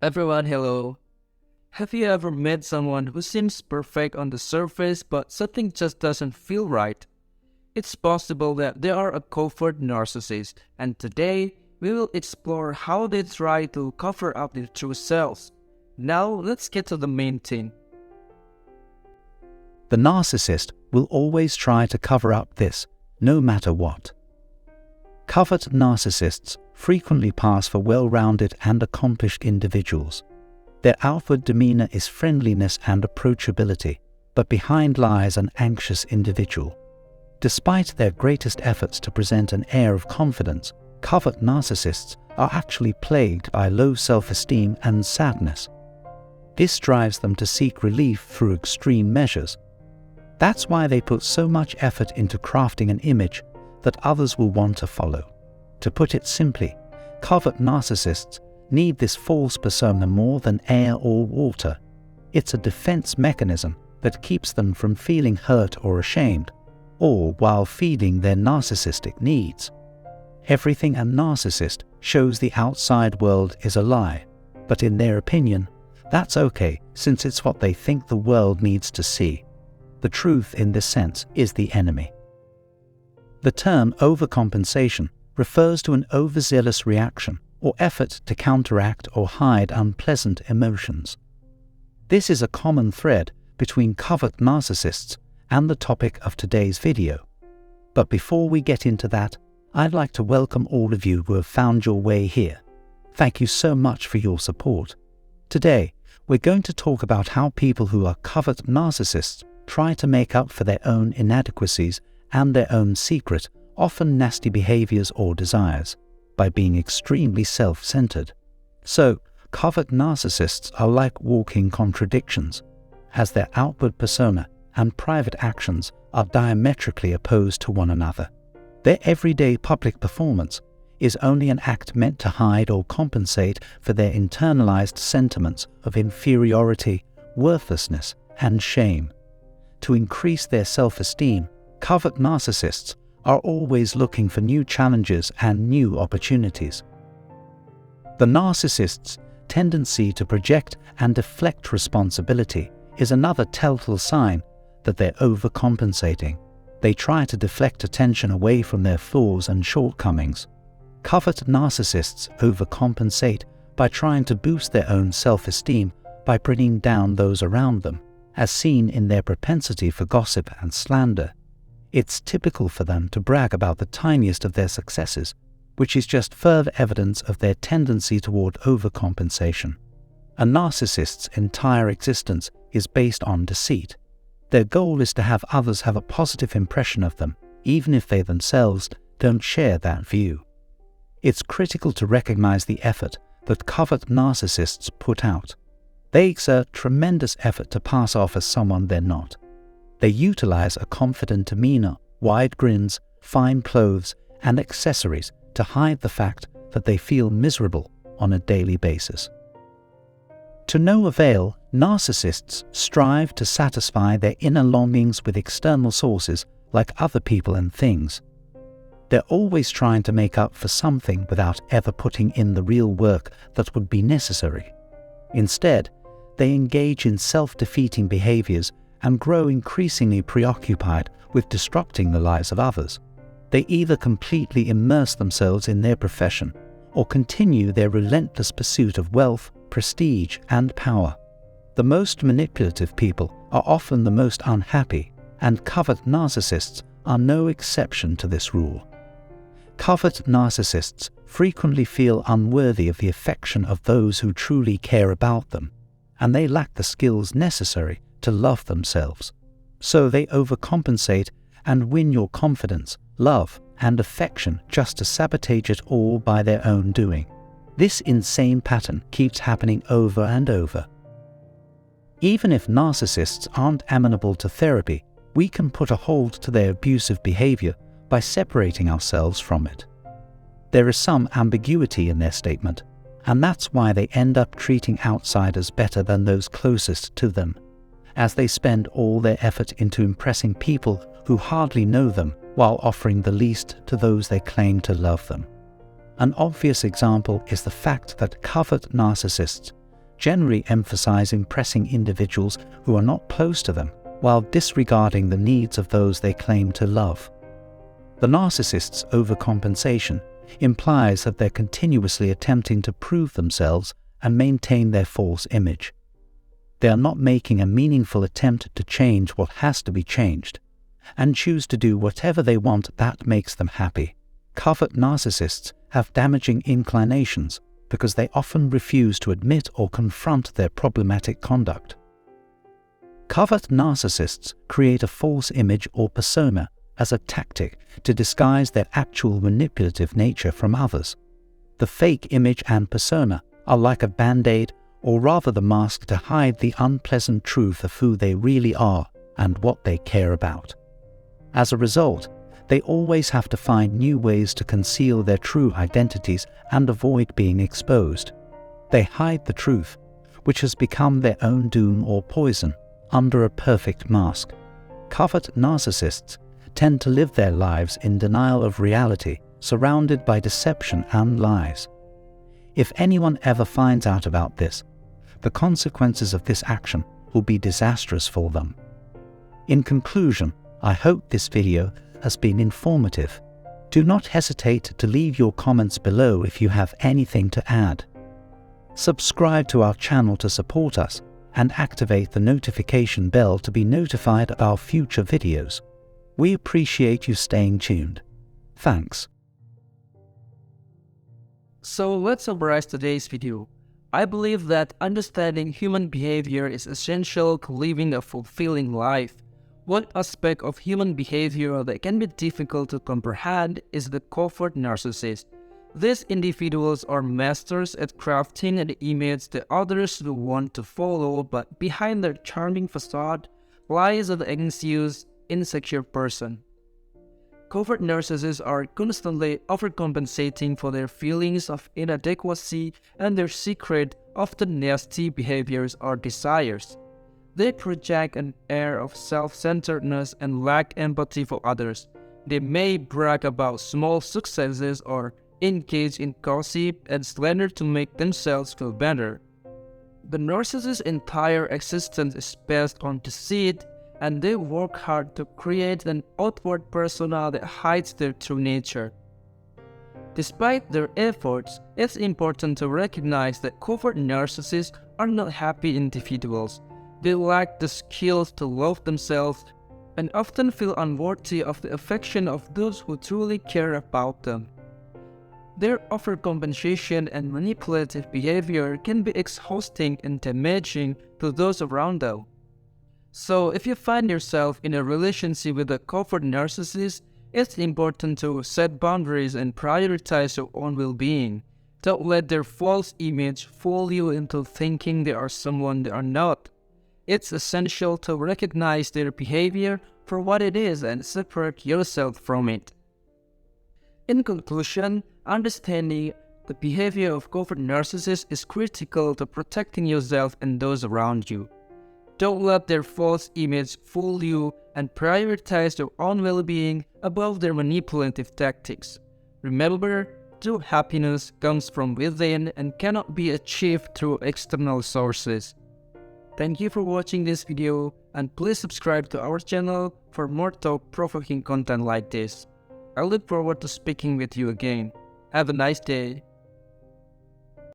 Everyone, hello. Have you ever met someone who seems perfect on the surface but something just doesn't feel right? It's possible that they are a covert narcissist, and today we will explore how they try to cover up their true selves. Now, let's get to the main thing. The narcissist will always try to cover up this, no matter what. Covert narcissists frequently pass for well-rounded and accomplished individuals. Their outward demeanor is friendliness and approachability, but behind lies an anxious individual. Despite their greatest efforts to present an air of confidence, covert narcissists are actually plagued by low self-esteem and sadness. This drives them to seek relief through extreme measures. That's why they put so much effort into crafting an image that others will want to follow. To put it simply, covert narcissists need this false persona more than air or water. It's a defense mechanism that keeps them from feeling hurt or ashamed, all while feeding their narcissistic needs. Everything a narcissist shows the outside world is a lie, but in their opinion, that's okay since it's what they think the world needs to see. The truth in this sense is the enemy. The term overcompensation refers to an overzealous reaction or effort to counteract or hide unpleasant emotions. This is a common thread between covert narcissists and the topic of today's video. But before we get into that, I'd like to welcome all of you who have found your way here. Thank you so much for your support. Today, we're going to talk about how people who are covert narcissists try to make up for their own inadequacies and their own secret, often nasty behaviors or desires, by being extremely self-centered. So, covert narcissists are like walking contradictions, as their outward persona and private actions are diametrically opposed to one another. Their everyday public performance is only an act meant to hide or compensate for their internalized sentiments of inferiority, worthlessness, and shame. To increase their self-esteem, covert narcissists are always looking for new challenges and new opportunities. The narcissist's tendency to project and deflect responsibility is another telltale sign that they're overcompensating. They try to deflect attention away from their flaws and shortcomings. Covert narcissists overcompensate by trying to boost their own self-esteem by bringing down those around them, as seen in their propensity for gossip and slander. It's typical for them to brag about the tiniest of their successes, which is just further evidence of their tendency toward overcompensation. A narcissist's entire existence is based on deceit. Their goal is to have others have a positive impression of them, even if they themselves don't share that view. It's critical to recognize the effort that covert narcissists put out. They exert tremendous effort to pass off as someone they're not. They utilize a confident demeanor, wide grins, fine clothes, and accessories to hide the fact that they feel miserable on a daily basis. To no avail, narcissists strive to satisfy their inner longings with external sources like other people and things. They're always trying to make up for something without ever putting in the real work that would be necessary. Instead, they engage in self-defeating behaviors and grow increasingly preoccupied with disrupting the lives of others. They either completely immerse themselves in their profession or continue their relentless pursuit of wealth, prestige, and power. The most manipulative people are often the most unhappy, and covert narcissists are no exception to this rule. Covert narcissists frequently feel unworthy of the affection of those who truly care about them, and they lack the skills necessary to love themselves. So they overcompensate and win your confidence, love, and affection just to sabotage it all by their own doing. This insane pattern keeps happening over and over. Even if narcissists aren't amenable to therapy, we can put a hold to their abusive behavior by separating ourselves from it. There is some ambiguity in their statement, and that's why they end up treating outsiders better than those closest to them, as they spend all their effort into impressing people who hardly know them while offering the least to those they claim to love them. An obvious example is the fact that covert narcissists generally emphasize impressing individuals who are not close to them, while disregarding the needs of those they claim to love. The narcissist's overcompensation implies that they're continuously attempting to prove themselves and maintain their false image. They are not making a meaningful attempt to change what has to be changed, and choose to do whatever they want that makes them happy. Covert narcissists have damaging inclinations because they often refuse to admit or confront their problematic conduct. Covert narcissists create a false image or persona as a tactic to disguise their actual manipulative nature from others. The fake image and persona are like a band-aid, or rather the mask to hide the unpleasant truth of who they really are and what they care about. As a result, they always have to find new ways to conceal their true identities and avoid being exposed. They hide the truth, which has become their own doom or poison, under a perfect mask. Covert narcissists tend to live their lives in denial of reality, surrounded by deception and lies. If anyone ever finds out about this, the consequences of this action will be disastrous for them. In conclusion, I hope this video has been informative. Do not hesitate to leave your comments below if you have anything to add. Subscribe to our channel to support us and activate the notification bell to be notified of our future videos. We appreciate you staying tuned. Thanks. So let's summarize today's video. I believe that understanding human behavior is essential to living a fulfilling life. One aspect of human behavior that can be difficult to comprehend is the covert narcissist. These individuals are masters at crafting an image that others will want to follow, but behind their charming facade lies an anxious, insecure person. Covert narcissists are constantly overcompensating for their feelings of inadequacy and their secret, often nasty behaviors or desires. They project an air of self-centeredness and lack empathy for others. They may brag about small successes or engage in gossip and slander to make themselves feel better. The narcissist's entire existence is based on deceit, and they work hard to create an outward persona that hides their true nature. Despite their efforts, it's important to recognize that covert narcissists are not happy individuals. They lack the skills to love themselves and often feel unworthy of the affection of those who truly care about them. Their overcompensation and manipulative behavior can be exhausting and damaging to those around them. So if you find yourself in a relationship with a covert narcissist, it's important to set boundaries and prioritize your own well-being. Don't let their false image fool you into thinking they are someone they are not. It's essential to recognize their behavior for what it is and separate yourself from it. In conclusion, understanding the behavior of covert narcissists is critical to protecting yourself and those around you. Don't let their false image fool you and prioritize your own well-being above their manipulative tactics. Remember, true happiness comes from within and cannot be achieved through external sources. Thank you for watching this video, and please subscribe to our channel for more thought-provoking content like this. I look forward to speaking with you again. Have a nice day.